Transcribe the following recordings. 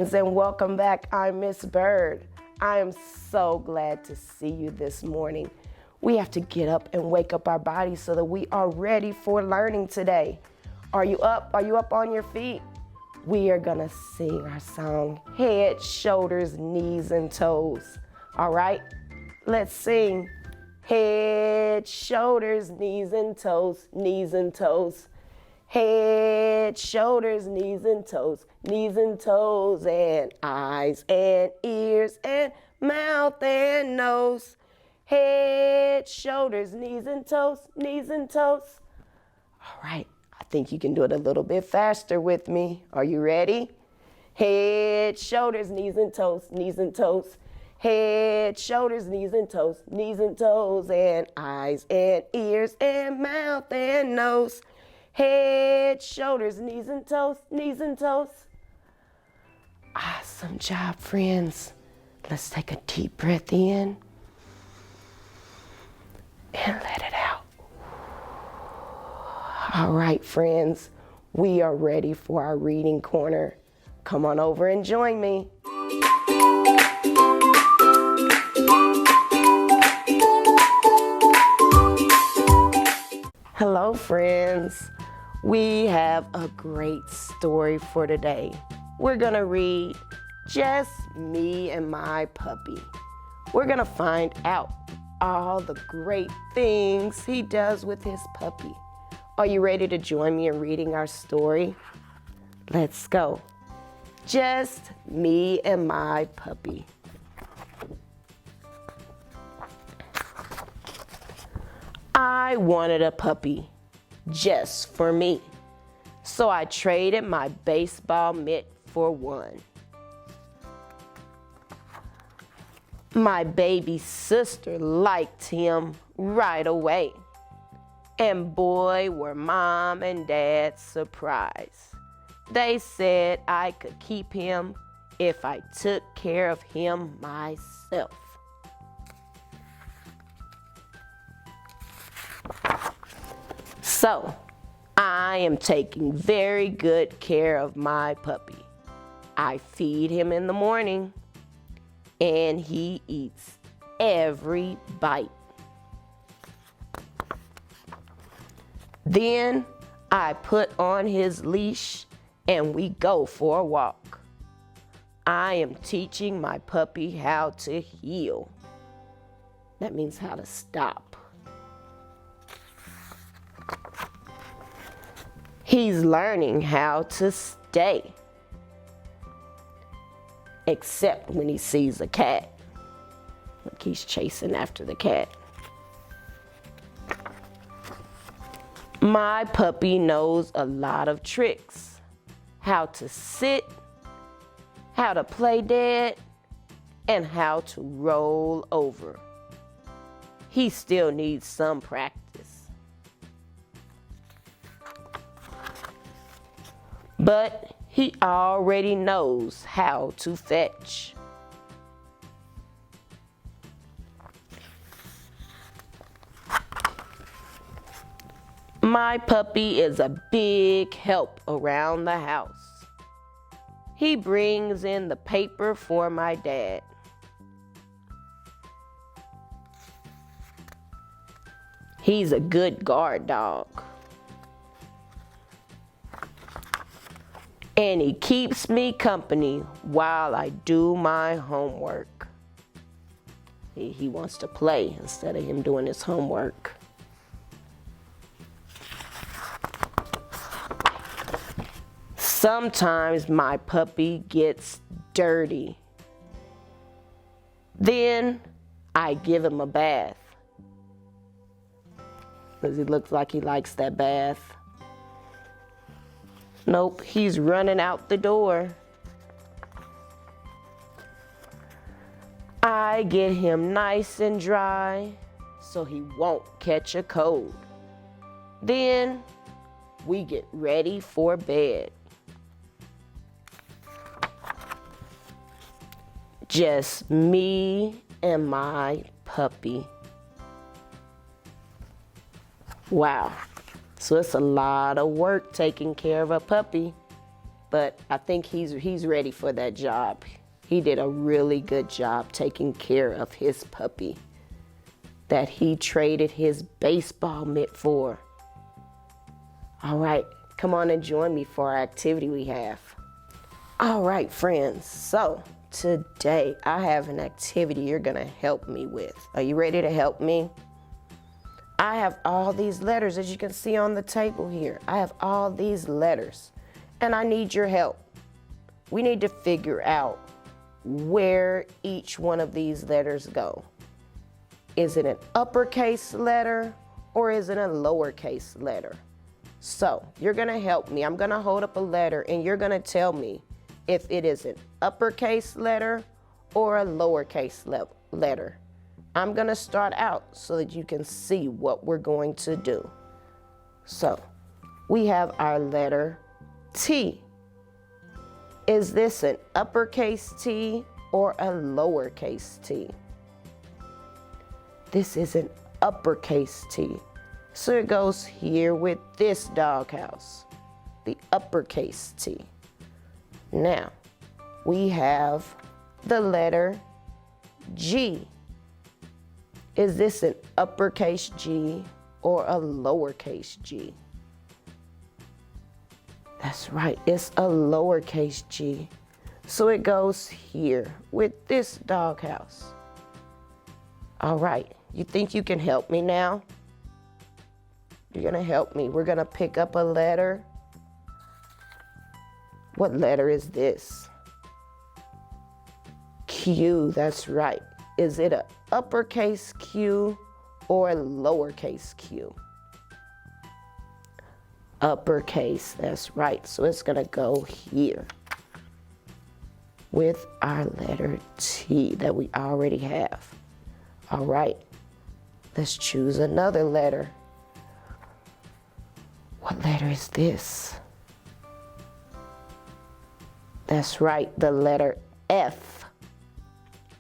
friends, and welcome back. I'm Miss Bird. I am so glad to see you this morning. We have to get up and wake up our bodies so that we are ready for learning today. Are you up? Are you up on your feet? We are gonna sing our song, Head, Shoulders, Knees, and Toes. All right, let's sing. Head, shoulders, knees, and toes, knees and toes. Head, shoulders, knees and toes, and eyes and ears and mouth and nose. Head, shoulders, knees and toes, knees and toes. All right, I think you can do it a little bit faster with me. Are you ready? Head, shoulders, knees and toes, knees and toes. Head, shoulders, knees and toes, and eyes and ears and mouth and nose. Head, shoulders, knees and toes, knees and toes. Awesome job, friends. Let's take a deep breath in and let it out. All right, friends, we are ready for our reading corner. Come on over and join me. Hello, friends. We have a great story for today. We're gonna read Just Me and My Puppy. We're gonna find out all the great things he does with his puppy. Are you ready to join me in reading our story? Let's go. Just Me and My Puppy. I wanted a puppy just for me, so I traded my baseball mitt for one. My baby sister liked him right away, and boy, were Mom and Dad surprised. They said I could keep him if I took care of him myself. So, I am taking very good care of my puppy. I feed him in the morning, and he eats every bite. Then I put on his leash and we go for a walk. I am teaching my puppy how to heel. That means how to stop. He's learning how to stay, except when he sees a cat. Look, he's chasing after the cat. My puppy knows a lot of tricks. How to sit, how to play dead, and how to roll over. He still needs some practice. But he already knows how to fetch. My puppy is a big help around the house. He brings in the paper for my dad. He's a good guard dog. And he keeps me company while I do my homework. He wants to play instead of him doing his homework. Sometimes my puppy gets dirty. Then I give him a bath. Does he look like he likes that bath? Nope, he's running out the door. I get him nice and dry so he won't catch a cold. Then we get ready for bed. Just me and my puppy. Wow. So it's a lot of work taking care of a puppy. but I think he's ready for that job. He did a really good job taking care of his puppy that he traded his baseball mitt for. All right, come on and join me for our activity we have. All right, friends, so today I have an activity you're gonna help me with. Are you ready to help me? I have all these letters, as you can see on the table here. I have all these letters, and I need your help. We need to figure out where each one of these letters go. Is it an uppercase letter or is it a lowercase letter? So you're gonna help me. I'm gonna hold up a letter and you're gonna tell me if it is an uppercase letter or a lowercase letter. I'm gonna start out so that you can see what we're going to do. So we have our letter T. Is this an uppercase T or a lowercase T? This is an uppercase T. So it goes here with this doghouse, the uppercase T. Now, we have the letter G. Is this an uppercase G or a lowercase G? That's right, it's a lowercase G. So it goes here with this doghouse. All right, you think you can help me now? You're gonna help me. We're gonna pick up a letter. What letter is this? Q, that's right. Is it an uppercase Q or a lowercase Q? Uppercase, that's right. So it's gonna go here with our letter T that we already have. All right, let's choose another letter. What letter is this? That's right, the letter F.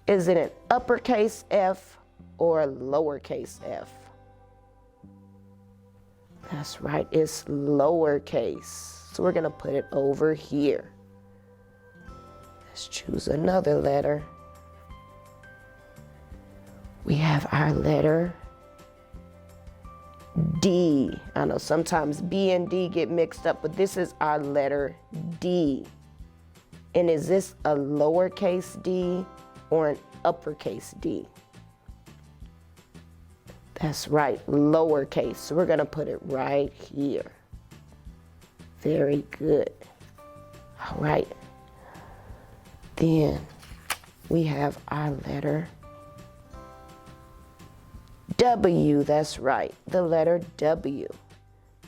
Is it an uppercase F or a lowercase F? That's right, it's lowercase. So we're gonna put it over here. Let's choose another letter. We have our letter D. I know sometimes B and D get mixed up, but this is our letter D. And is this a lowercase d or an uppercase D? That's right, lowercase. So we're gonna put it right here. Very good. All right. Then we have our letter W, that's right, the letter W.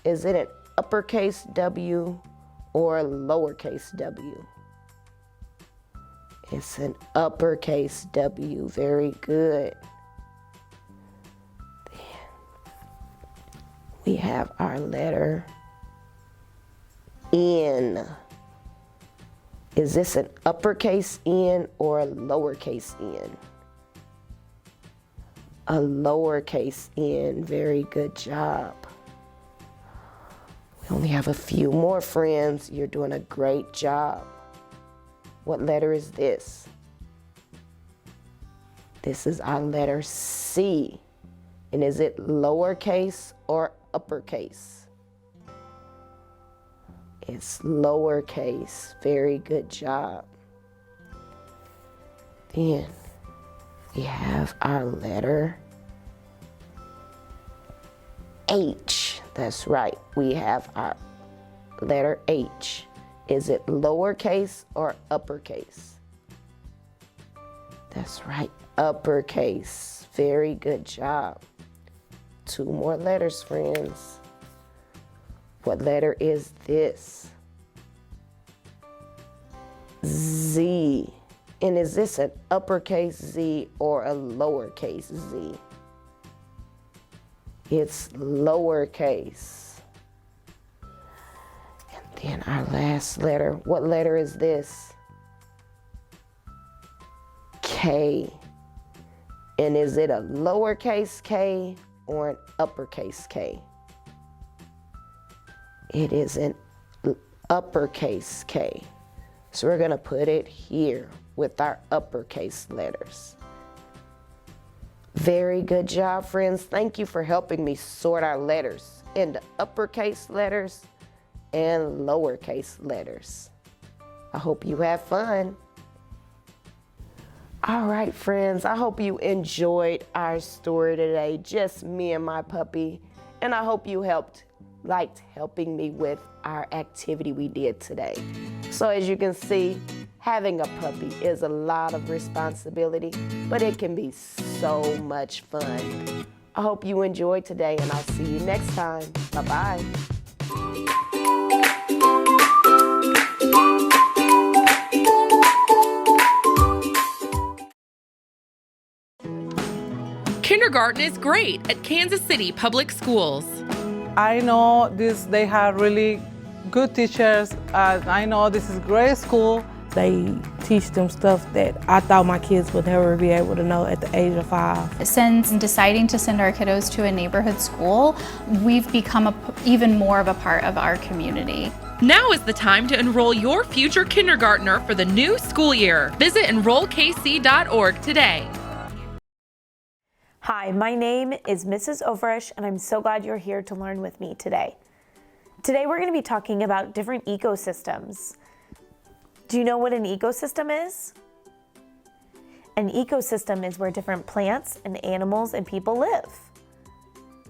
Is it an uppercase W or a lowercase W? It's an uppercase W, very good. Then we have our letter N. Is this an uppercase N or a lowercase N? A lowercase N, very good job. We only have a few more, friends. You're doing a great job. What letter is this? This is our letter C. And is it lowercase or uppercase? It's lowercase, very good job. Then we have our letter H. That's right, we have our letter H. Is it lowercase or uppercase? That's right, uppercase. Very good job. 2 more letters, friends. What letter is this? Z. And is this an uppercase Z or a lowercase Z? It's lowercase. And then our last letter. What letter is this? K. And is it a lowercase K or an uppercase K? It is an uppercase K. So we're gonna put it here with our uppercase letters. Very good job, friends. Thank you for helping me sort our letters into uppercase letters and lowercase letters. I hope you have fun. All right, friends, I hope you enjoyed our story today, just me and my puppy, and I hope you liked helping me with our activity we did today. So as you can see, having a puppy is a lot of responsibility, but it can be so much fun. I hope you enjoyed today, and I'll see you next time. Bye-bye. Kindergarten is great at Kansas City Public Schools. I know they have really good teachers. I know this is a great school. They teach them stuff that I thought my kids would never be able to know at the age of 5. Since deciding to send our kiddos to a neighborhood school, we've become even more of a part of our community. Now is the time to enroll your future kindergartner for the new school year. Visit enrollkc.org today. Hi, my name is Mrs. Overish, and I'm so glad you're here to learn with me today. Today we're going to be talking about different ecosystems. Do you know what an ecosystem is? An ecosystem is where different plants and animals and people live.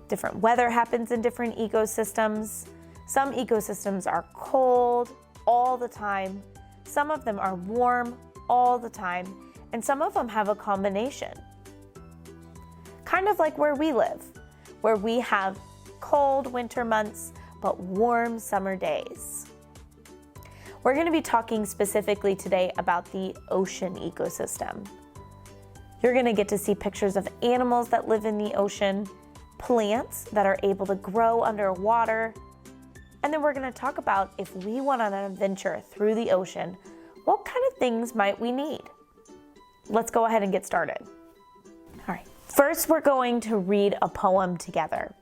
Different weather happens in different ecosystems. Some ecosystems are cold all the time. Some of them are warm all the time. And some of them have a combination. Kind of like where we live, where we have cold winter months, but warm summer days. We're going to be talking specifically today about the ocean ecosystem. You're going to get to see pictures of animals that live in the ocean, plants that are able to grow underwater, and then we're going to talk about if we went on an adventure through the ocean, what kind of things might we need? Let's go ahead and get started. All right. First, we're going to read a poem together.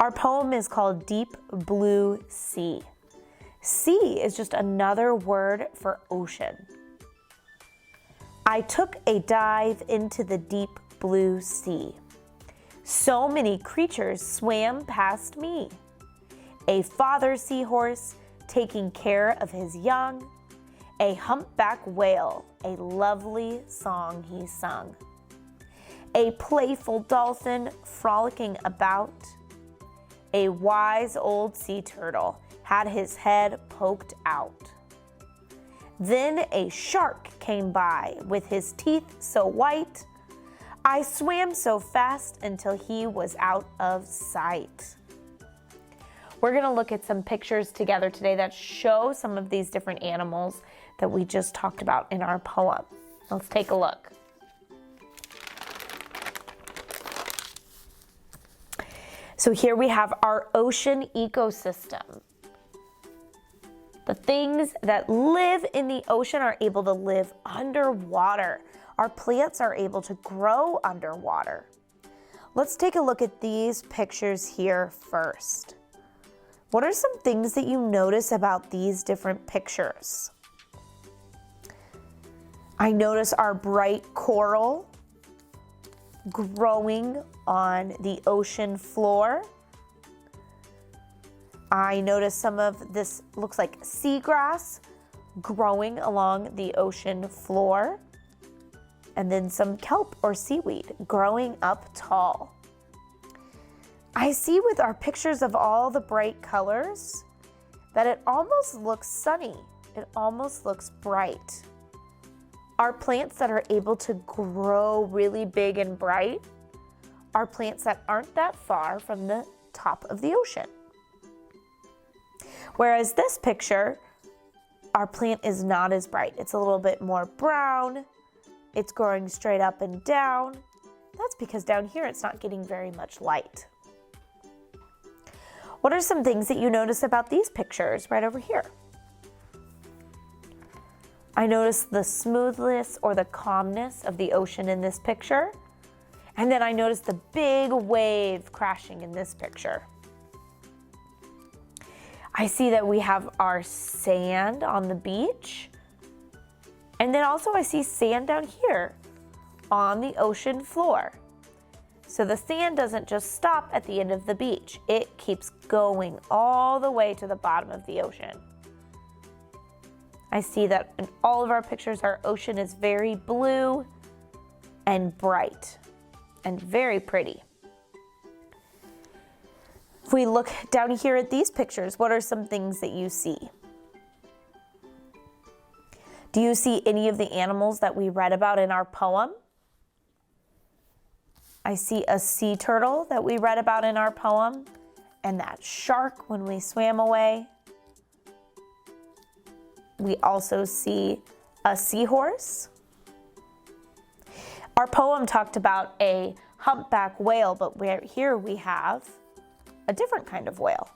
Our poem is called Deep Blue Sea. Sea is just another word for ocean. I took a dive into the deep blue sea. So many creatures swam past me. A father seahorse taking care of his young. A humpback whale, a lovely song he sung. A playful dolphin frolicking about. A wise old sea turtle had his head poked out. Then a shark came by with his teeth so white. I swam so fast until he was out of sight. We're going to look at some pictures together today that show some of these different animals that we just talked about in our poem. Let's take a look. So here we have our ocean ecosystem. The things that live in the ocean are able to live underwater. Our plants are able to grow underwater. Let's take a look at these pictures here first. What are some things that you notice about these different pictures? I notice our bright coral growing on the ocean floor. I notice some of this looks like seagrass growing along the ocean floor, and then some kelp or seaweed growing up tall. I see with our pictures of all the bright colors that it almost looks sunny. It almost looks bright. Our plants that are able to grow really big and bright are plants that aren't that far from the top of the ocean. Whereas this picture, our plant is not as bright. It's a little bit more brown. It's growing straight up and down. That's because down here it's not getting very much light. What are some things that you notice about these pictures right over here? I notice the smoothness or the calmness of the ocean in this picture. And then I notice the big wave crashing in this picture. I see that we have our sand on the beach. And then also I see sand down here on the ocean floor. So the sand doesn't just stop at the end of the beach. It keeps going all the way to the bottom of the ocean. I see that in all of our pictures, our ocean is very blue and bright and very pretty. If we look down here at these pictures, what are some things that you see? Do you see any of the animals that we read about in our poem? I see a sea turtle that we read about in our poem, and that shark when we swam away. We also see a seahorse. Our poem talked about a humpback whale, but here we have a different kind of whale.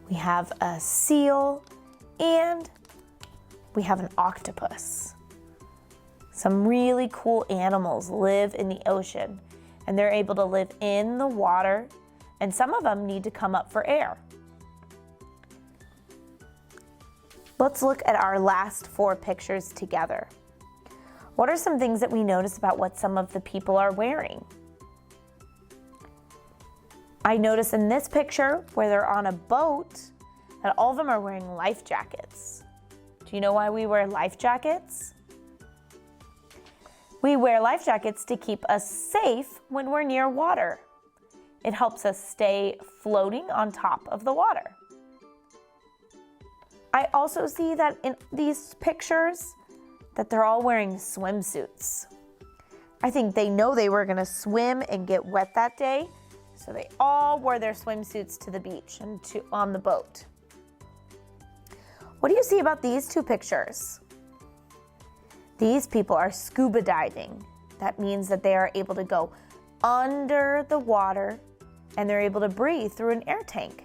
We have a seal and we have an octopus. Some really cool animals live in the ocean and they're able to live in the water, and some of them need to come up for air. Let's look at our last 4 pictures together. What are some things that we notice about what some of the people are wearing? I notice in this picture where they're on a boat that all of them are wearing life jackets. Do you know why we wear life jackets? We wear life jackets to keep us safe when we're near water. It helps us stay floating on top of the water. I also see that in these pictures that they're all wearing swimsuits. I think they know they were gonna swim and get wet that day, so they all wore their swimsuits to the beach and on the boat. What do you see about these 2 pictures? These people are scuba diving. That means that they are able to go under the water and they're able to breathe through an air tank.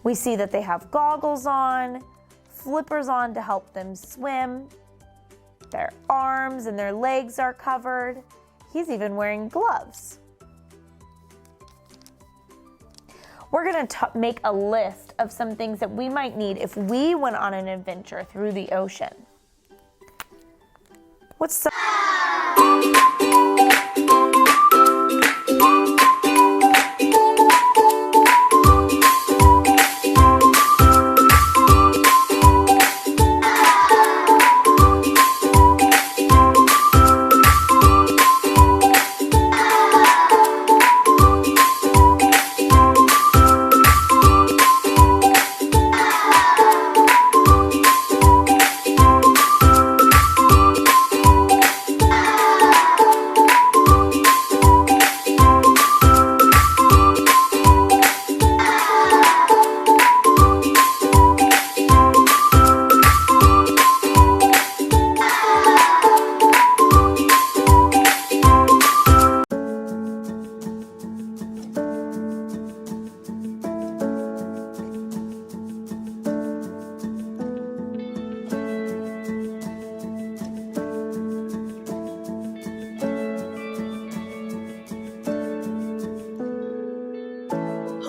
We see that they have goggles on, flippers on to help them swim. Their arms and their legs are covered. He's even wearing gloves. We're gonna make a list of some things that we might need if we went on an adventure through the ocean. What's some...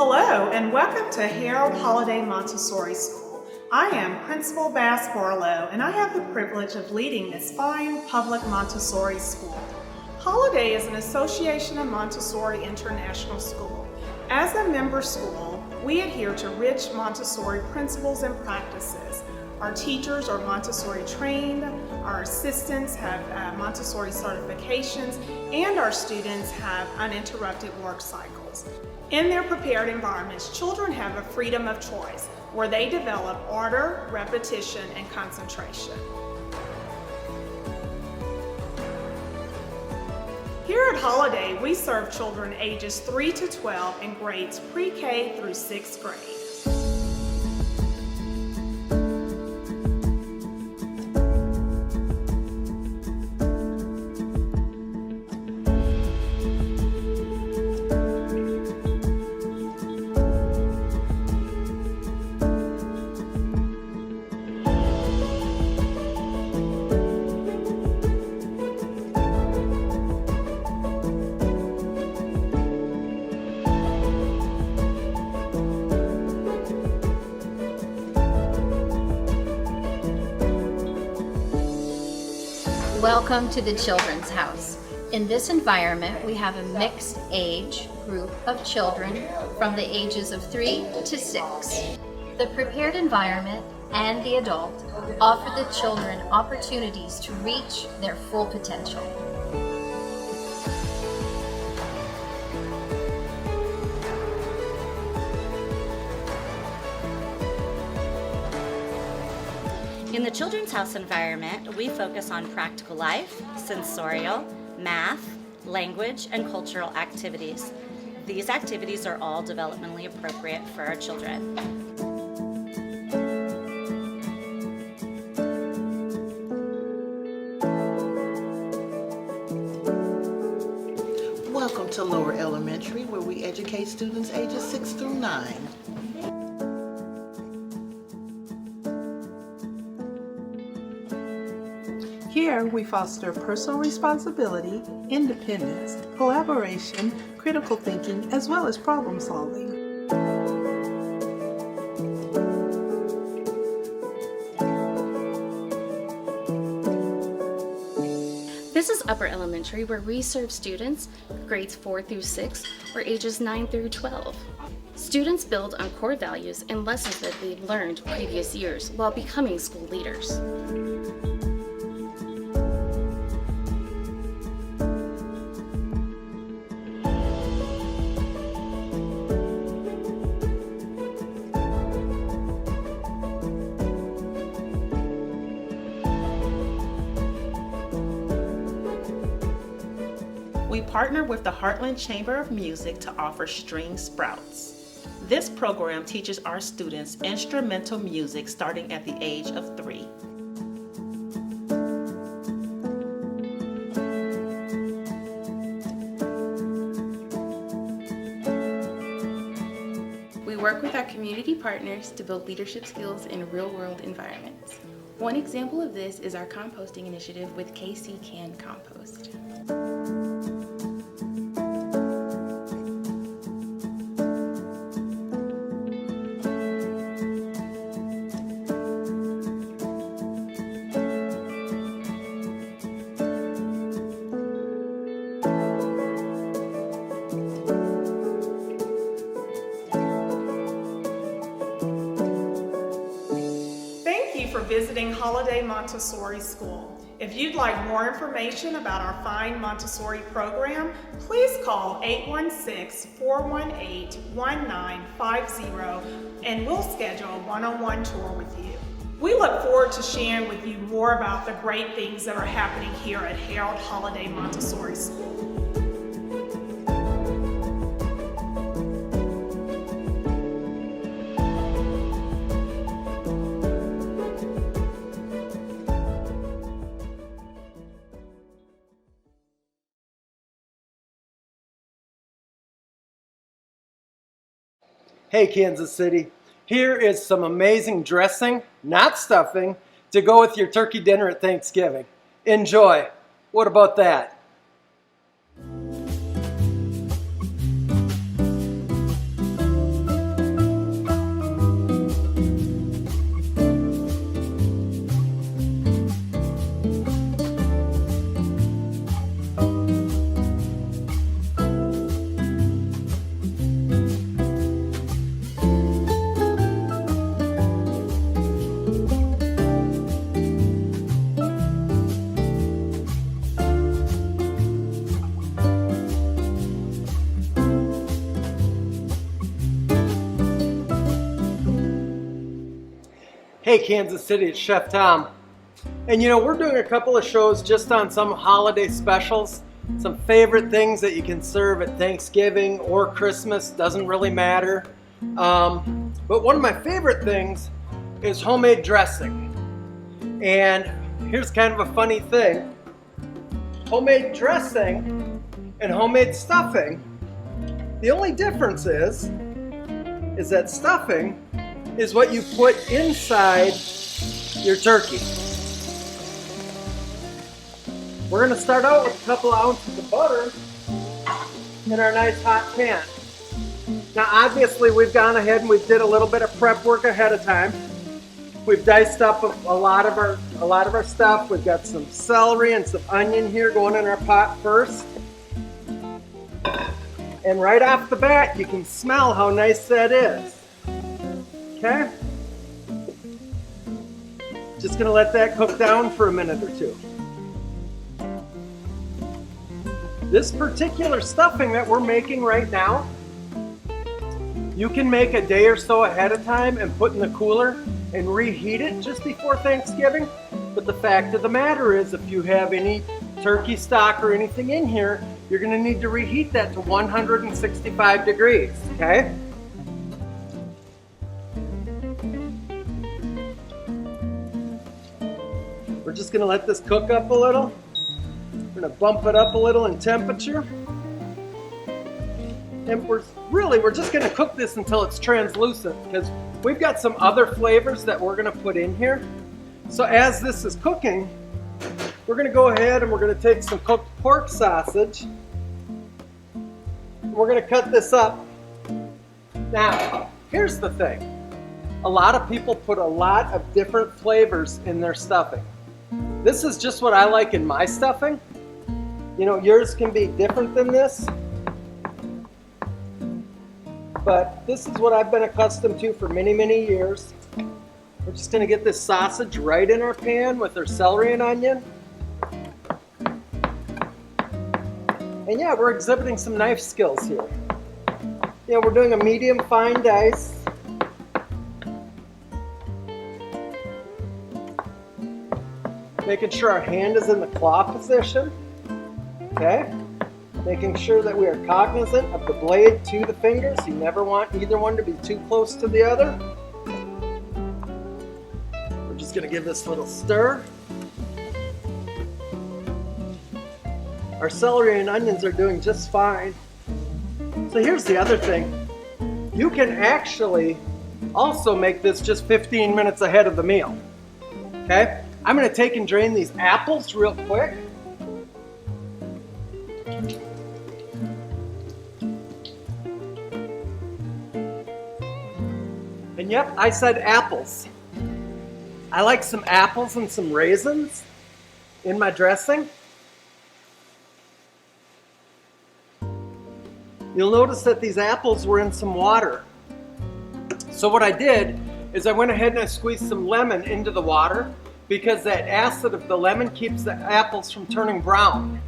Hello and welcome to Harold Holiday Montessori School. I am Principal Bass Barlow and I have the privilege of leading this fine public Montessori school. Holiday is an association of Montessori International School. As a member school, we adhere to rich Montessori principles and practices. Our teachers are Montessori trained, our assistants have Montessori certifications, and our students have uninterrupted work cycles. In their prepared environments, children have a freedom of choice where they develop order, repetition, and concentration. Here at Holiday, we serve children ages 3 to 12 in grades pre-K through 6th grade. Welcome to the Children's House. In this environment, we have a mixed age group of children from the ages of 3 to 6. The prepared environment and the adult offer the children opportunities to reach their full potential. In the Children's House environment, we focus on practical life, sensorial, math, language, and cultural activities. These activities are all developmentally appropriate for our children. Welcome to Lower Elementary, where we educate students ages 6 through 9. Here, we foster personal responsibility, independence, collaboration, critical thinking, as well as problem solving. This is Upper Elementary, where we serve students grades 4 through 6 or ages 9 through 12. Students build on core values and lessons that they've learned previous years while becoming school leaders. We partner with the Heartland Chamber of Music to offer String Sprouts. This program teaches our students instrumental music starting at the age of 3. We work with our community partners to build leadership skills in real-world environments. One example of this is our composting initiative with KC Can Compost. For visiting Holiday Montessori School. If you'd like more information about our fine Montessori program, please call 816-418-1950 and we'll schedule a one-on-one tour with you. We look forward to sharing with you more about the great things that are happening here at Harold Holiday Montessori School. Hey Kansas City, here is some amazing dressing, not stuffing, to go with your turkey dinner at Thanksgiving. Enjoy. What about that? Hey Kansas City, it's Chef Tom. And you know, we're doing a couple of shows just on some holiday specials, some favorite things that you can serve at Thanksgiving or Christmas, doesn't really matter. But one of my favorite things is homemade dressing. And here's kind of a funny thing. Homemade dressing and homemade stuffing, the only difference is that stuffing is what you put inside your turkey. We're going to start out with a couple ounces of butter in our nice hot pan. Now obviously we've gone ahead and we did a little bit of prep work ahead of time. We've diced up a lot of our stuff. We've got some celery and some onion here going in our pot first. And right off the bat, you can smell how nice that is. Okay? Just gonna let that cook down for a minute or two. This particular stuffing that we're making right now, you can make a day or so ahead of time and put in the cooler and reheat it just before Thanksgiving. But the fact of the matter is, if you have any turkey stock or anything in here, you're gonna need to reheat that to 165 degrees, okay? We're just gonna let this cook up a little. We're gonna bump it up a little in temperature. And we're just gonna cook this until it's translucent, because we've got some other flavors that we're gonna put in here. So as this is cooking, we're gonna go ahead and we're gonna take some cooked pork sausage. We're gonna cut this up. Now, here's the thing. A lot of people put a lot of different flavors in their stuffing. This is just what I like in my stuffing. You know, yours can be different than this. But this is what I've been accustomed to for many, many years. We're just gonna get this sausage right in our pan with our celery and onion. And yeah, we're exhibiting some knife skills here. Yeah, we're doing a medium fine dice. Making sure our hand is in the claw position. Okay? Making sure that we are cognizant of the blade to the fingers. You never want either one to be too close to the other. We're just gonna give this a little stir. Our celery and onions are doing just fine. So here's the other thing. You can actually also make this just 15 minutes ahead of the meal. Okay? I'm gonna take and drain these apples real quick. And yep, I said apples. I like some apples and some raisins in my dressing. You'll notice that these apples were in some water. So what I did is I went ahead and I squeezed some lemon into the water, because that acid of the lemon keeps the apples from turning brown.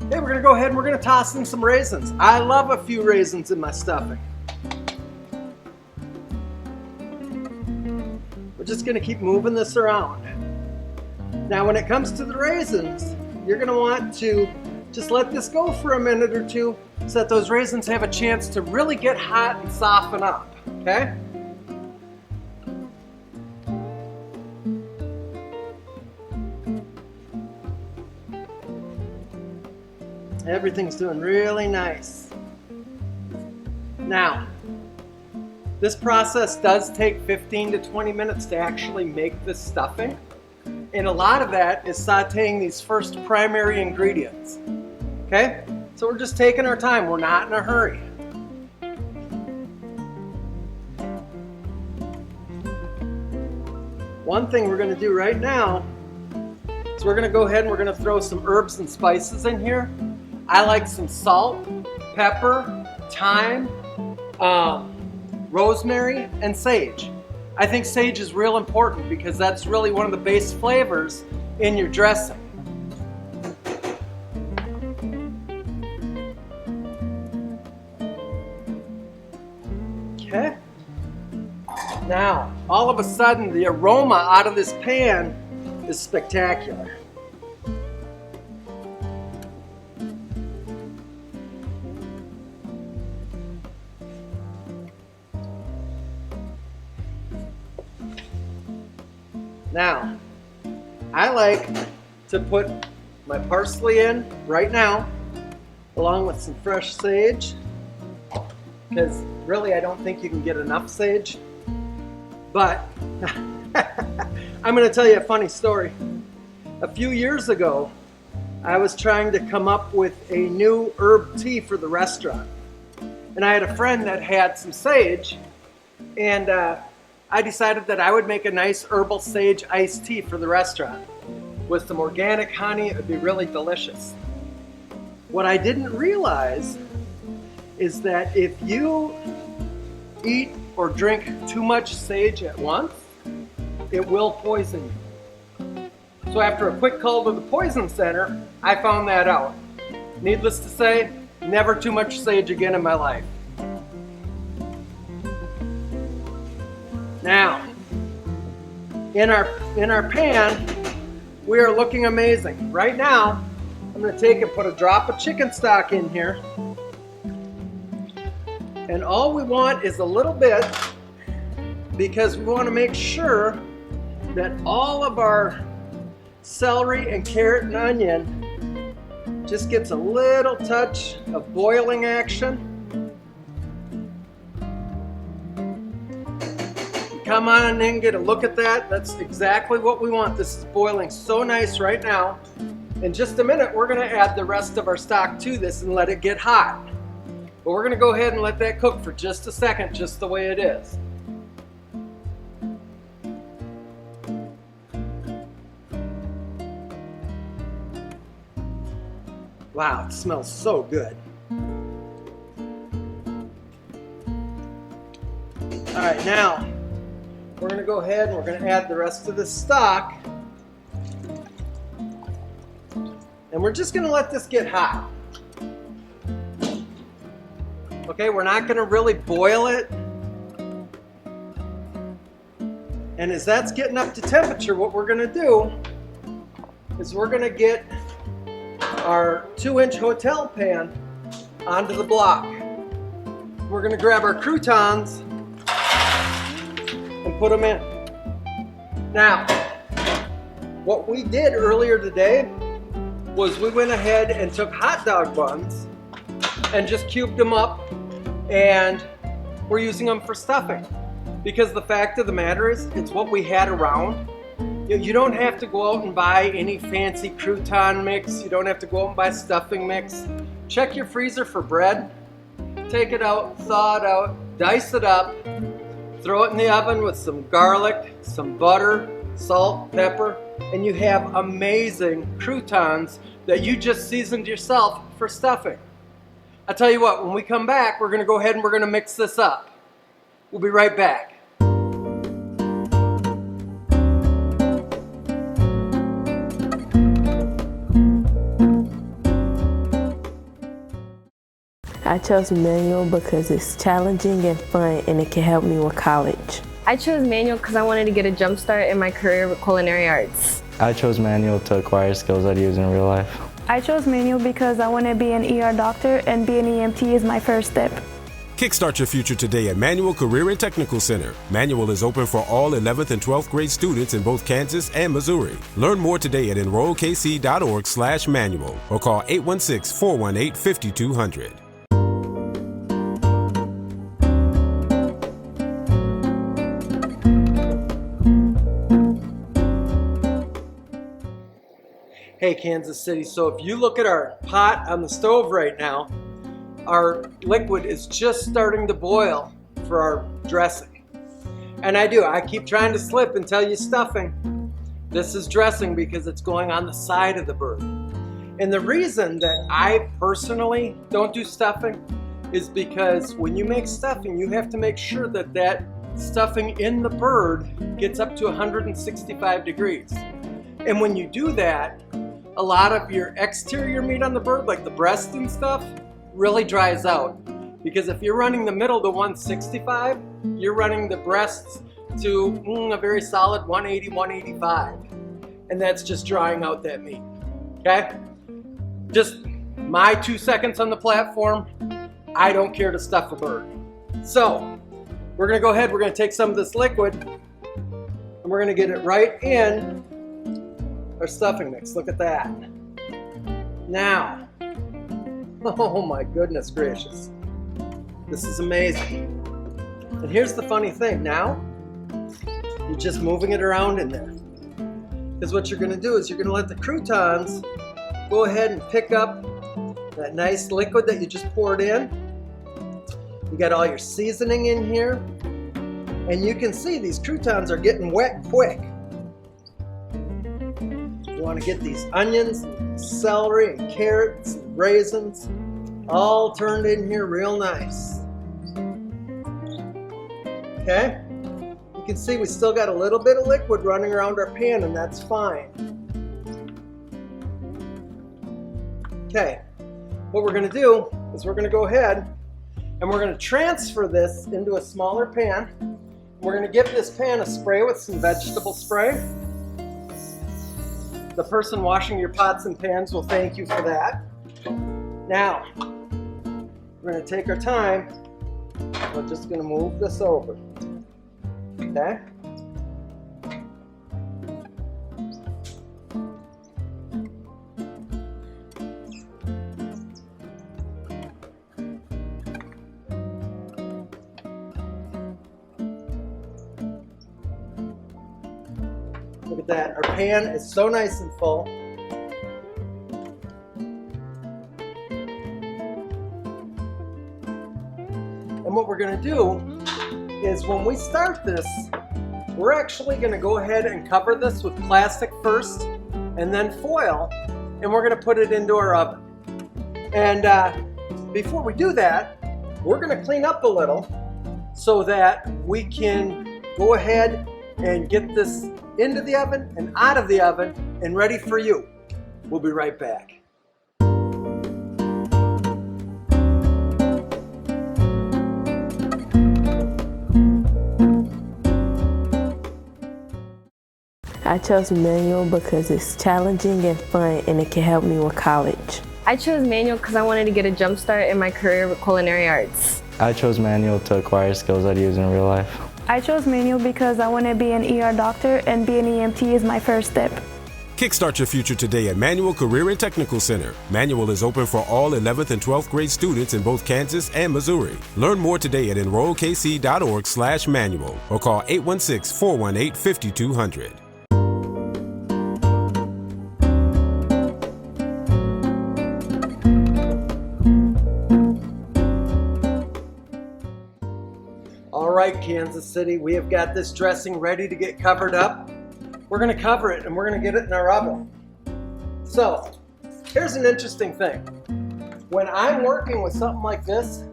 Okay, we're gonna go ahead and we're gonna toss in some raisins. I love a few raisins in my stuffing. We're just gonna keep moving this around. Now when it comes to the raisins, you're gonna want to just let this go for a minute or two so that those raisins have a chance to really get hot and soften up, okay? Everything's doing really nice. Now, this process does take 15 to 20 minutes to actually make this stuffing. And a lot of that is sauteing these first primary ingredients. Okay? So we're just taking our time. We're not in a hurry. One thing we're going to do right now is we're going to go ahead and we're going to throw some herbs and spices in here. I like some salt, pepper, thyme, rosemary, and sage. I think sage is real important because that's really one of the base flavors in your dressing. Okay. Now, all of a sudden, the aroma out of this pan is spectacular. Now, I like to put my parsley in right now, along with some fresh sage, because really I don't think you can get enough sage. But I'm going to tell you a funny story. A few years ago, I was trying to come up with a new herb tea for the restaurant. And I had a friend that had some sage, and I decided that I would make a nice herbal sage iced tea for the restaurant. With some organic honey, it would be really delicious. What I didn't realize is that if you eat or drink too much sage at once, it will poison you. So after a quick call to the poison center, I found that out. Needless to say, never too much sage again in my life. Now, in our pan, we are looking amazing. Right now, I'm going to take and put a drop of chicken stock in here. And all we want is a little bit, because we want to make sure that all of our celery and carrot and onion just gets a little touch of boiling action. Come on in, get a look at that. That's exactly what we want. This is boiling so nice right now. In just a minute, we're going to add the rest of our stock to this and let it get hot. But we're going to go ahead and let that cook for just a second, just the way it is. Wow, it smells so good. All right, now we're going to go ahead and we're going to add the rest of the stock. And we're just going to let this get hot. Okay, we're not going to really boil it. And as that's getting up to temperature, what we're going to do is we're going to get our 2-inch hotel pan onto the block. We're going to grab our croutons and put them in. Now, what we did earlier today was we went ahead and took hot dog buns and just cubed them up, and we're using them for stuffing. Because the fact of the matter is, it's what we had around. You don't have to go out and buy any fancy crouton mix. You don't have to go out and buy stuffing mix. Check your freezer for bread. Take it out, thaw it out, dice it up, throw it in the oven with some garlic, some butter, salt, pepper, and you have amazing croutons that you just seasoned yourself for stuffing. I'll tell you what, when we come back, we're going to go ahead and we're going to mix this up. We'll be right back. I chose manual because it's challenging and fun, and it can help me with college. I chose manual because I wanted to get a jump start in my career with culinary arts. I chose manual to acquire skills I'd use in real life. I chose manual because I want to be an ER doctor, and being an EMT is my first step. Kickstart your future today at Manual Career and Technical Center. Manual is open for all 11th and 12th grade students in both Kansas and Missouri. Learn more today at enrollkc.org/manual or call 816-418-5200. Hey Kansas City, so if you look at our pot on the stove right now, our liquid is just starting to boil for our dressing. And I keep trying to slip and tell you stuffing. This is dressing because it's going on the side of the bird. And the reason that I personally don't do stuffing is because when you make stuffing, you have to make sure that that stuffing in the bird gets up to 165 degrees. And when you do that, a lot of your exterior meat on the bird, like the breast and stuff, really dries out. Because if you're running the middle to 165, you're running the breasts to a very solid 180, 185. And that's just drying out that meat, okay? Just my 2 seconds on the platform. I don't care to stuff a bird. So, we're gonna go ahead, we're gonna take some of this liquid, and we're gonna get it right in our stuffing mix. Look at that. Now, oh my goodness gracious. This is amazing. And here's the funny thing. Now, you're just moving it around in there. Because what you're going to do is you're going to let the croutons go ahead and pick up that nice liquid that you just poured in. You got all your seasoning in here. And you can see these croutons are getting wet quick. You want to get these onions, and celery, and carrots, and raisins all turned in here real nice. Okay? You can see we still got a little bit of liquid running around our pan, and that's fine. Okay, what we're going to do is we're going to go ahead and we're going to transfer this into a smaller pan. We're going to give this pan a spray with some vegetable spray. The person washing your pots and pans will thank you for that. Now, we're going to take our time. We're just going to move this over. Okay? Look at that. Our pan is so nice and full. And what we're going to do is when we start this, we're actually going to go ahead and cover this with plastic first and then foil, and we're going to put it into our oven. And before we do that, we're going to clean up a little so that we can go ahead and get this into the oven and out of the oven and ready for you. We'll be right back. I chose manual because it's challenging and fun, and it can help me with college. I chose manual because I wanted to get a jump start in my career with culinary arts. I chose manual to acquire skills I'd use in real life. I chose manual because I want to be an ER doctor, and being an EMT is my first step. Kickstart your future today at Manual Career and Technical Center. Manual is open for all 11th and 12th grade students in both Kansas and Missouri. Learn more today at enrollkc.org/manual or call 816-418-5200. All right, Kansas City, we have got this dressing ready to get covered up. We're going to cover it and we're going to get it in our oven. So, here's an interesting thing. When I'm working with something like this,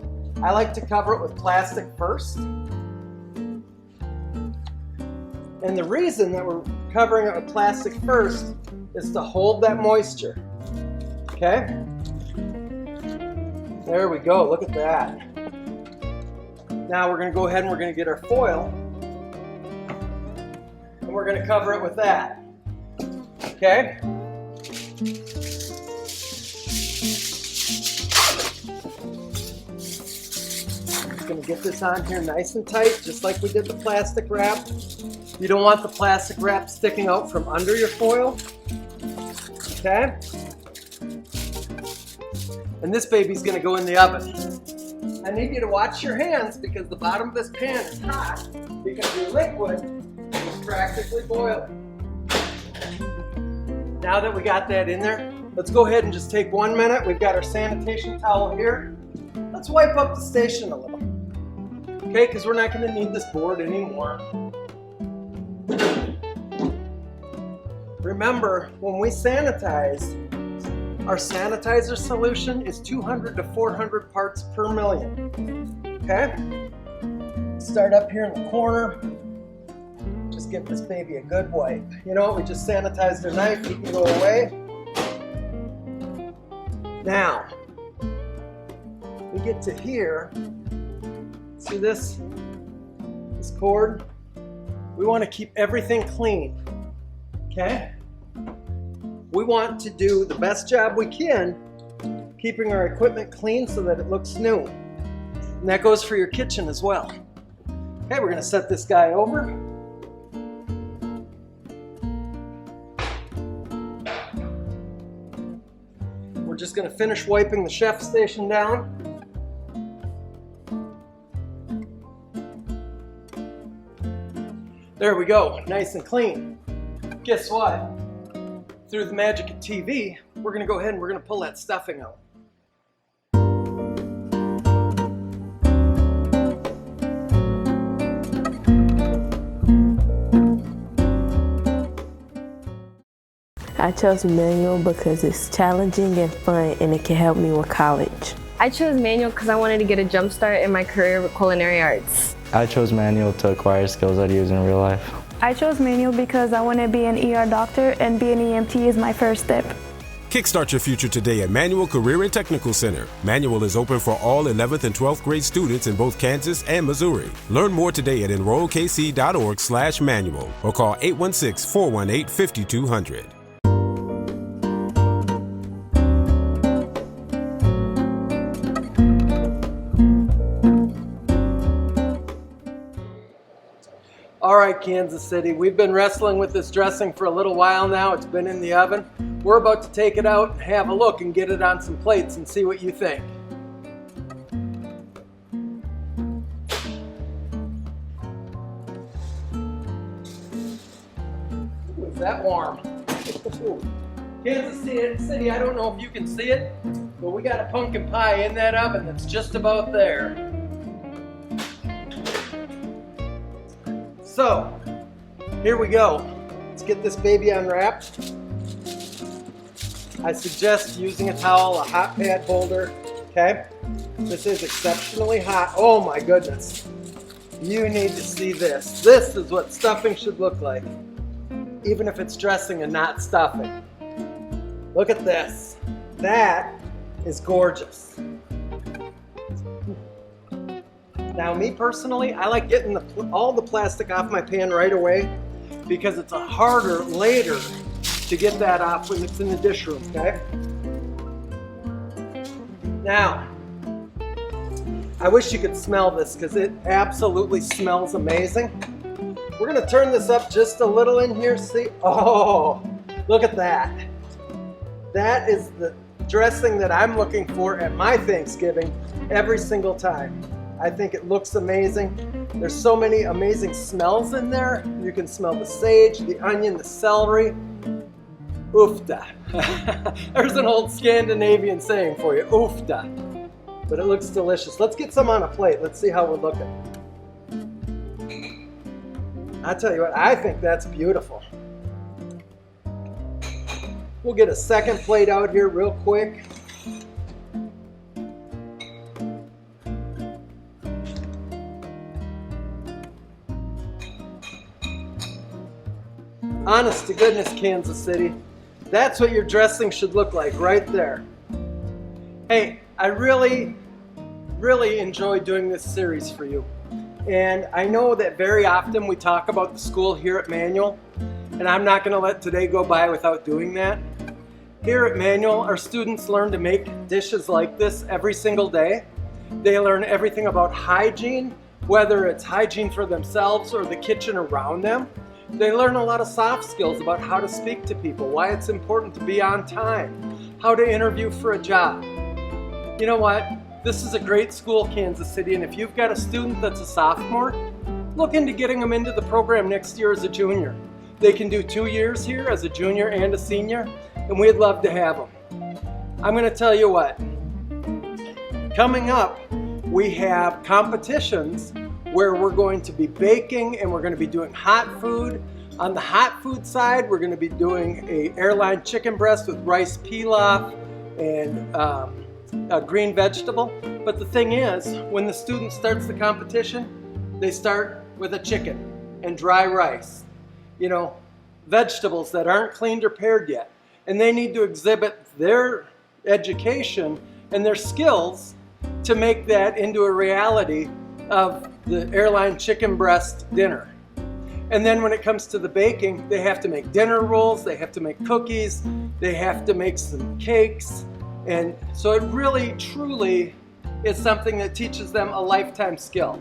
I like to cover it with plastic first. And the reason that we're covering it with plastic first is to hold that moisture. Okay? There we go, look at that. Now we're going to go ahead and we're going to get our foil, and we're going to cover it with that. Okay? Just going to get this on here nice and tight, just like we did the plastic wrap. You don't want the plastic wrap sticking out from under your foil. Okay? And this baby's going to go in the oven. I need you to watch your hands because the bottom of this pan is hot because your liquid is practically boiling. Now that we got that in there, let's go ahead and just take 1 minute. We've got our sanitation towel here. Let's wipe up the station a little. Okay, because we're not going to need this board anymore. Remember, when we sanitize, our sanitizer solution is 200 to 400 parts per million. Okay? Start up here in the corner. Just give this baby a good wipe. You know what? We just sanitized our knife. You can go away. Now, we get to here. See this cord? We want to keep everything clean. Okay? We want to do the best job we can keeping our equipment clean so that it looks new. And that goes for your kitchen as well. Okay, we're going to set this guy over. We're just going to finish wiping the chef station down. There we go, nice and clean. Guess what? Through the magic of TV, we're going to go ahead and we're going to pull that stuffing out. I chose manual because it's challenging and fun and it can help me with college. I chose manual because I wanted to get a jump start in my career with culinary arts. I chose manual to acquire skills I'd use in real life. I chose manual because I want to be an ER doctor and be an EMT is my first step. Kickstart your future today at Manual Career and Technical Center. Manual is open for all 11th and 12th grade students in both Kansas and Missouri. Learn more today at enrollkc.org/manual or call 816-418-5200. All right, Kansas City, we've been wrestling with this dressing for a little while now. It's been in the oven. We're about to take it out and have a look and get it on some plates and see what you think. Ooh, is that warm? Kansas City, I don't know if you can see it, but we got a pumpkin pie in that oven that's just about there. So, here we go. Let's get this baby unwrapped. I suggest using a towel, a hot pad holder, okay? This is exceptionally hot. Oh my goodness. You need to see this. This is what stuffing should look like, even if it's dressing and not stuffing. Look at this. That is gorgeous. Now, me personally, I like getting all the plastic off my pan right away because it's harder later to get that off when it's in the dish room, okay? Now, I wish you could smell this because it absolutely smells amazing. We're gonna turn this up just a little in here, see? Oh, look at that. That is the dressing that I'm looking for at my Thanksgiving every single time. I think it looks amazing. There's so many amazing smells in there. You can smell the sage, the onion, the celery. Oofda. There's an old Scandinavian saying for you, oofda. But it looks delicious. Let's get some on a plate. Let's see how we're looking. I tell you what, I think that's beautiful. We'll get a second plate out here real quick. Honest to goodness, Kansas City, that's what your dressing should look like right there. Hey, I really enjoy doing this series for you. And I know that very often we talk about the school here at Manual, and I'm not going to let today go by without doing that. Here at Manual, our students learn to make dishes like this every single day. They learn everything about hygiene, whether it's hygiene for themselves or the kitchen around them. They learn a lot of soft skills about how to speak to people, why it's important to be on time, how to interview for a job. You know what? This is a great school, Kansas City, and if you've got a student that's a sophomore, look into getting them into the program next year as a junior. They can do 2 years here as a junior and a senior, and we'd love to have them. I'm going to tell you what. Coming up, we have competitions where we're going to be baking and we're going to be doing hot food. On the hot food side, we're going to be doing a airline chicken breast with rice pilaf and a green vegetable. But the thing is, when the student starts the competition, they start with a chicken and dry rice. You know, vegetables that aren't cleaned or pared yet. And they need to exhibit their education and their skills to make that into a reality of the airline chicken breast dinner. And then when it comes to the baking, they have to make dinner rolls, they have to make cookies, they have to make some cakes. And so it really, truly is something that teaches them a lifetime skill.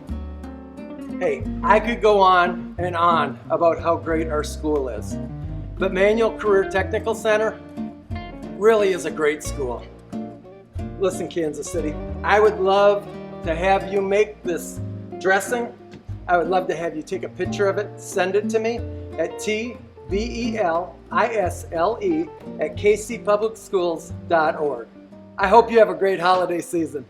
Hey, I could go on and on about how great our school is, but Manual Career Technical Center really is a great school. Listen, Kansas City, I would love to have you make this dressing. I would love to have you take a picture of it, send it to me at tvelisle@kcpublicschools.org. I hope you have a great holiday season.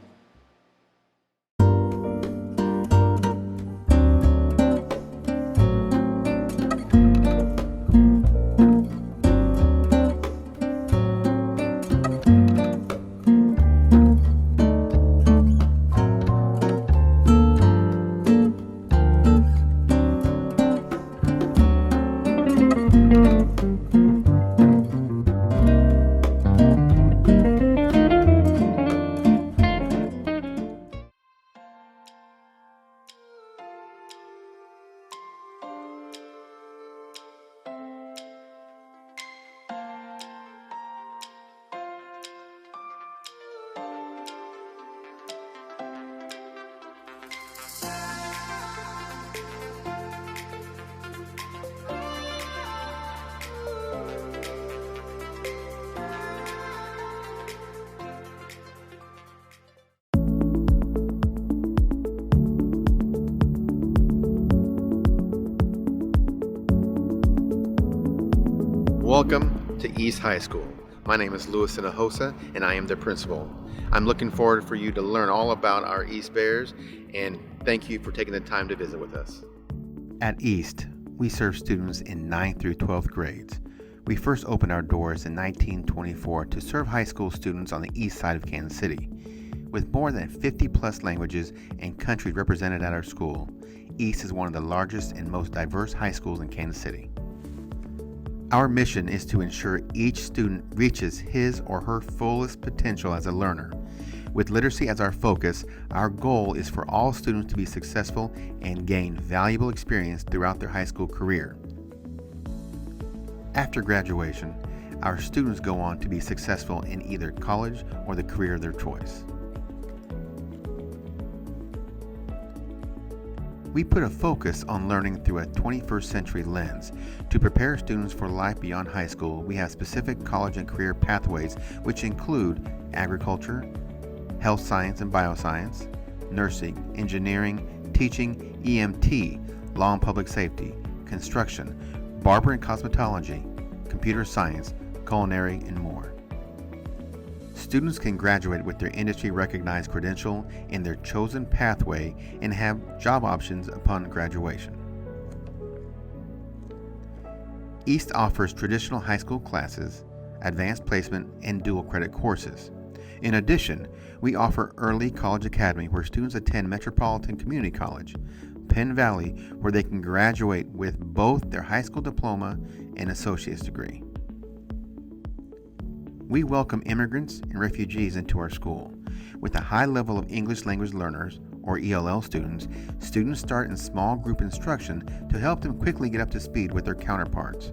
Welcome to East High School. My name is Louis Sinahosa, and I am the principal. I'm looking forward for you to learn all about our East Bears, and thank you for taking the time to visit with us. At East, we serve students in 9th through 12th grades. We first opened our doors in 1924 to serve high school students on the east side of Kansas City. With more than 50 plus languages and countries represented at our school, East is one of the largest and most diverse high schools in Kansas City. Our mission is to ensure each student reaches his or her fullest potential as a learner. With literacy as our focus, our goal is for all students to be successful and gain valuable experience throughout their high school career. After graduation, our students go on to be successful in either college or the career of their choice. We put a focus on learning through a 21st century lens. To prepare students for life beyond high school, we have specific college and career pathways which include agriculture, health science and bioscience, nursing, engineering, teaching, EMT, law and public safety, construction, barber and cosmetology, computer science, culinary, and more. Students can graduate with their industry-recognized credential in their chosen pathway and have job options upon graduation. East offers traditional high school classes, advanced placement, and dual credit courses. In addition, we offer Early College Academy where students attend Metropolitan Community College, Penn Valley, where they can graduate with both their high school diploma and associate's degree. We welcome immigrants and refugees into our school. With a high level of English language learners, or ELL students start in small group instruction to help them quickly get up to speed with their counterparts.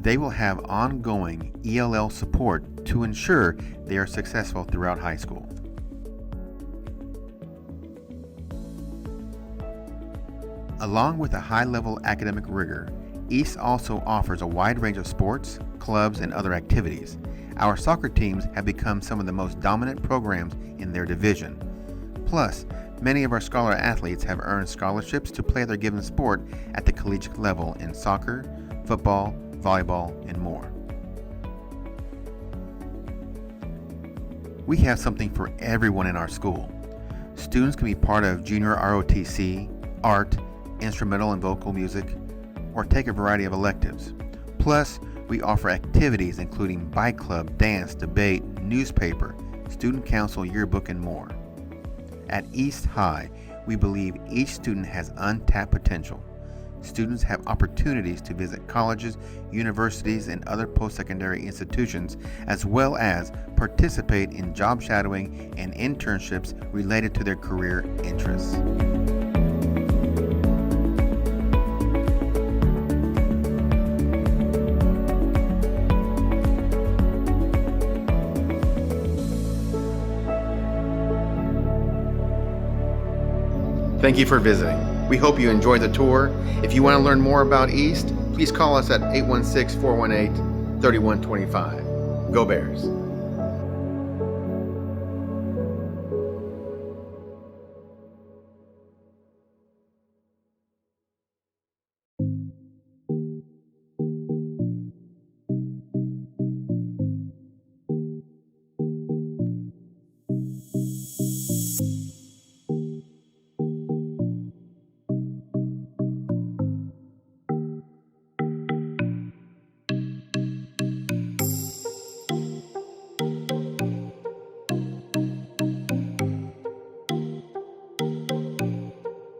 They will have ongoing ELL support to ensure they are successful throughout high school. Along with a high-level academic rigor, East also offers a wide range of sports, clubs, and other activities. Our soccer teams have become some of the most dominant programs in their division. Plus, many of our scholar athletes have earned scholarships to play their given sport at the collegiate level in soccer, football, volleyball, and more. We have something for everyone in our school. Students can be part of junior ROTC, art, instrumental and vocal music, or take a variety of electives. Plus, we offer activities including bike club, dance, debate, newspaper, student council, yearbook, and more. At East High, we believe each student has untapped potential. Students have opportunities to visit colleges, universities, and other post-secondary institutions, as well as participate in job shadowing and internships related to their career interests. Thank you for visiting. We hope you enjoyed the tour. If you want to learn more about East, please call us at 816-418-3125. Go Bears.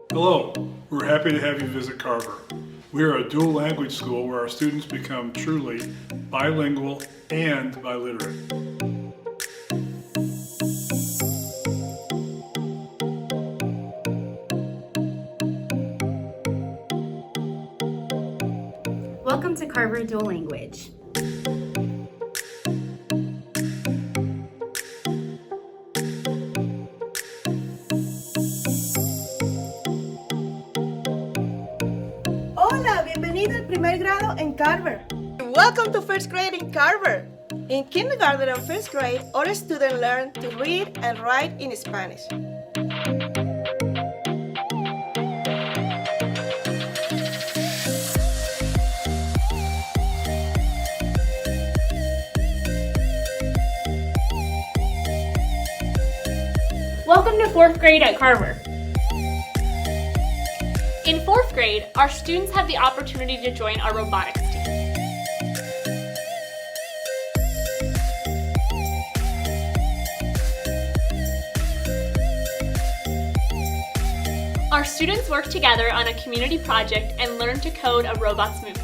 Hello, we're happy to have you visit Carver. We are a dual language school where our students become truly bilingual and biliterate. Welcome to Carver Dual Language. Hola, bienvenido al primer grado en Carver. Welcome to first grade in Carver. In kindergarten and first grade, all students learn to read and write in Spanish. Welcome to 4th grade at Carver. In 4th grade, our students have the opportunity to join our robotics team. Our students work together on a community project and learn to code a robot's movements.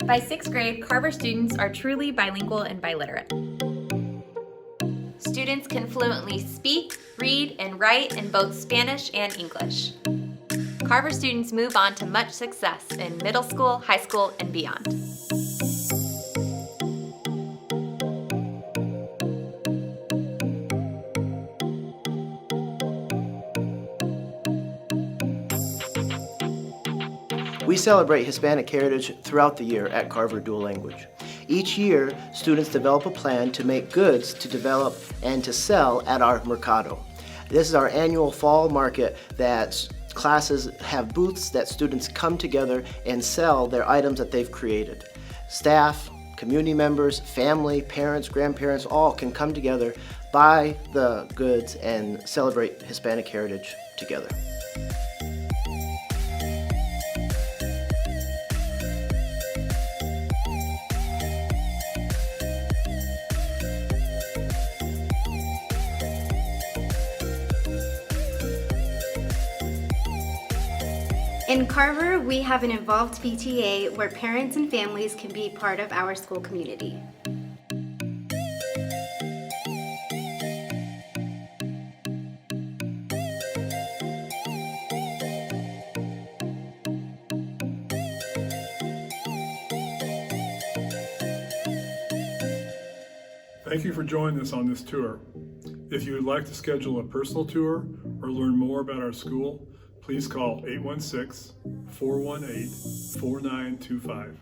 By 6th grade, Carver students are truly bilingual and biliterate. Students can fluently speak, read, and write in both Spanish and English. Carver students move on to much success in middle school, high school, and beyond. We celebrate Hispanic heritage throughout the year at Carver Dual Language. Each year, students develop a plan to make goods to develop and to sell at our Mercado. This is our annual fall market that classes have booths that students come together and sell their items that they've created. Staff, community members, family, parents, grandparents, all can come together, buy the goods, and celebrate Hispanic heritage together. In Carver, we have an involved PTA where parents and families can be part of our school community. Thank you for joining us on this tour. If you would like to schedule a personal tour or learn more about our school, please call 816-418-4925.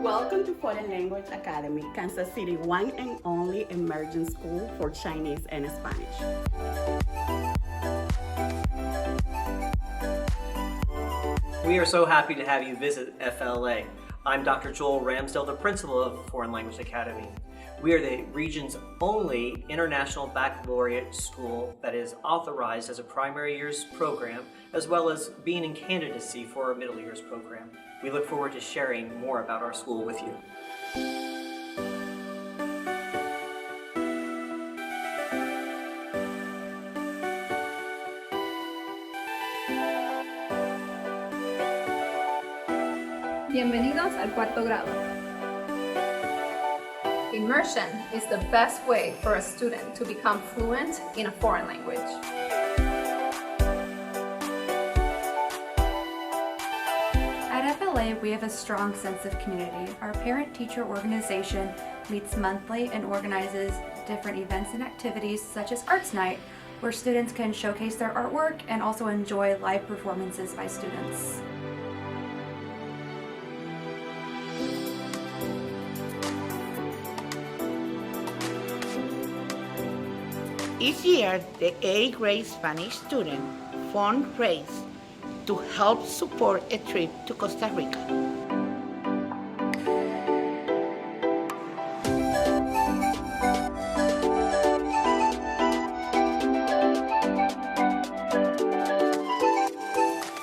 Welcome to Foreign Language Academy, Kansas City, one and only emerging school for Chinese and Spanish. We are so happy to have you visit FLA. I'm Dr. Joel Ramsdale, the principal of Foreign Language Academy. We are the region's only international baccalaureate school that is authorized as a primary years program, as well as being in candidacy for our middle years program. We look forward to sharing more about our school with you. Bienvenidos al cuarto grado. Immersion is the best way for a student to become fluent in a foreign language. At FLA, we have a strong sense of community. Our parent-teacher organization meets monthly and organizes different events and activities such as Arts Night, where students can showcase their artwork and also enjoy live performances by students. Each year, the 8th grade Spanish student fundraise to help support a trip to Costa Rica.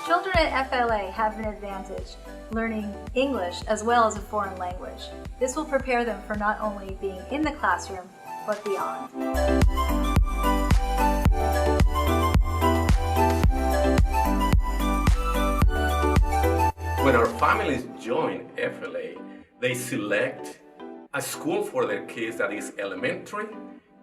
Children at FLA have an advantage, learning English as well as a foreign language. This will prepare them for not only being in the classroom, but beyond. When our families join FLA, they select a school for their kids that is elementary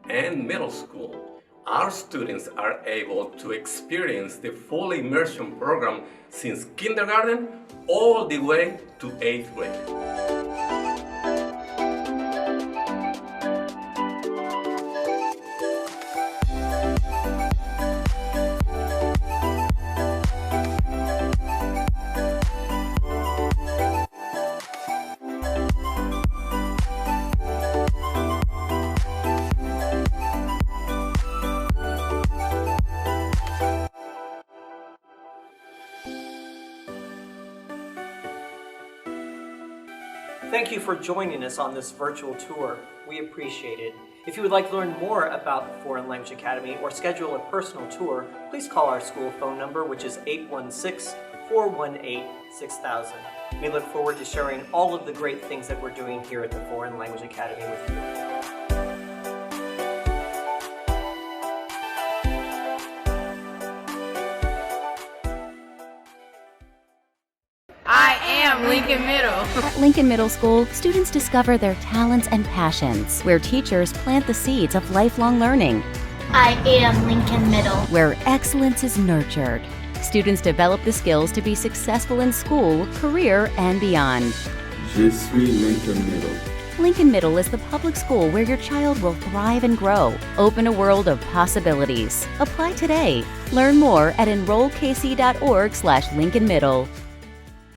and middle school. Our students are able to experience the full immersion program since kindergarten all the way to 8th grade. Thank you for joining us on this virtual tour. We appreciate it. If you would like to learn more about Foreign Language Academy or schedule a personal tour, please call our school phone number, which is 816-418-6000. We look forward to sharing all of the great things that we're doing here at the Foreign Language Academy with you. I am Lincoln Middle. At Lincoln Middle School, students discover their talents and passions, where teachers plant the seeds of lifelong learning. I am Lincoln Middle. Where excellence is nurtured. Students develop the skills to be successful in school, career, and beyond. Je suis Lincoln Middle. Lincoln Middle is the public school where your child will thrive and grow. Open a world of possibilities. Apply today. Learn more at enrollkc.org/Lincoln Middle.